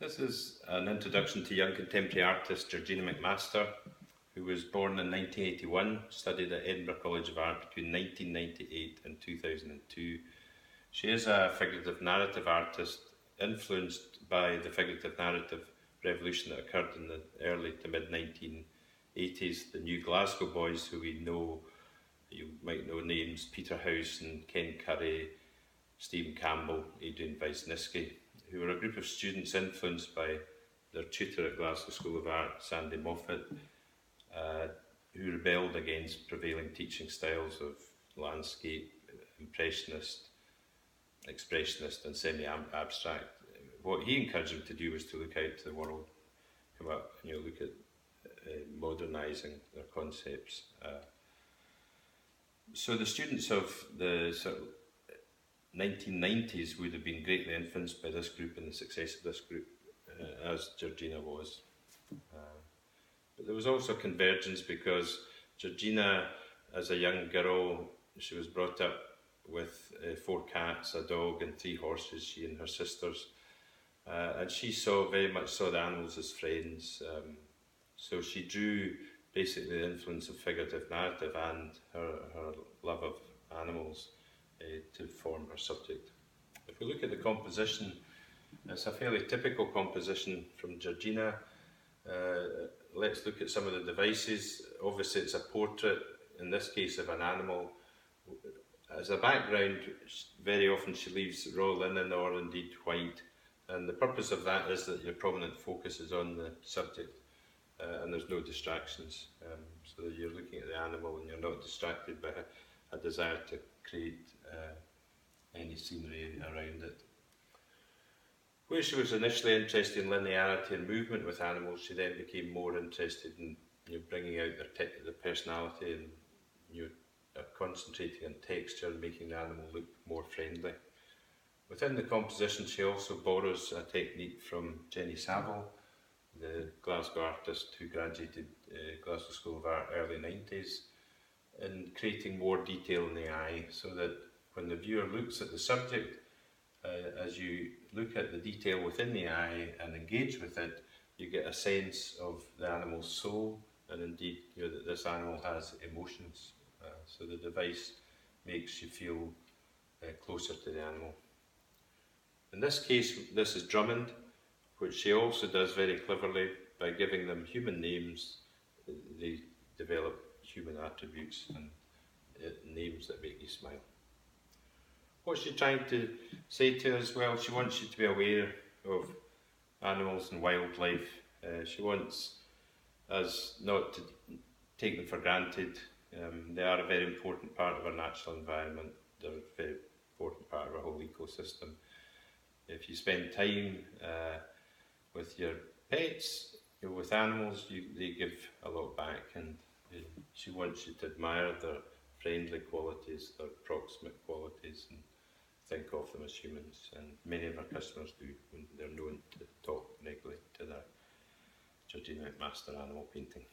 This is an introduction to young contemporary artist Georgina McMaster, who was born in 1981, studied at Edinburgh College of Art between 1998 and 2002. She is a figurative narrative artist influenced by the figurative narrative revolution that occurred in the early to mid 1980s. The New Glasgow boys, who we know, you might know names, Peter House and Ken Curry, Stephen Campbell, Adrian Wisniewski, who were a group of students influenced by their tutor at Glasgow School of Art, Sandy Moffat, who rebelled against prevailing teaching styles of landscape, impressionist, expressionist and semi-abstract. What he encouraged them to do was to look out to the world, come up and look at modernising their concepts. So the students of the sort of 1990s would have been greatly influenced by this group and the success of this group, as Georgina was. But there was also convergence because Georgina, as a young girl, she was brought up with 4 cats, a dog and 3 horses, she and her sisters. And she very much saw the animals as friends. So she drew basically the influence of figurative narrative and her love of animals to form her subject. If we look at the composition, it's a fairly typical composition from Georgina. Let's look at some of the devices. Obviously it's a portrait, in this case of an animal. As a background, very often she leaves raw linen or indeed white, and the purpose of that is that your prominent focus is on the subject and there's no distractions, so that you're looking at the animal and you're not distracted by a desire to create any scenery around it. Where she was initially interested in linearity and movement with animals, she then became more interested in bringing out the personality and concentrating on texture and making the animal look more friendly. Within the composition, she also borrows a technique from Jenny Saville, the Glasgow artist who graduated Glasgow School of Art early 90s, in creating more detail in the eye, so that when the viewer looks at the subject, as you look at the detail within the eye and engage with it, you get a sense of the animal's soul, and indeed that this animal has emotions. So the device makes you feel closer to the animal. In this case, this is Drummond, which she also does very cleverly by giving them human names. They develop human attributes and names that make you smile. What's she trying to say to us? Well, she wants you to be aware of animals and wildlife. She wants us not to take them for granted. They are a very important part of our natural environment. They're a very important part of our whole ecosystem. If you spend time with your pets, with animals, they give a lot back, and she wants you to admire their friendly qualities, their proximate qualities, and think of them as humans. And many of our customers do when they're known to talk regularly to their Georgina McMaster animal painting.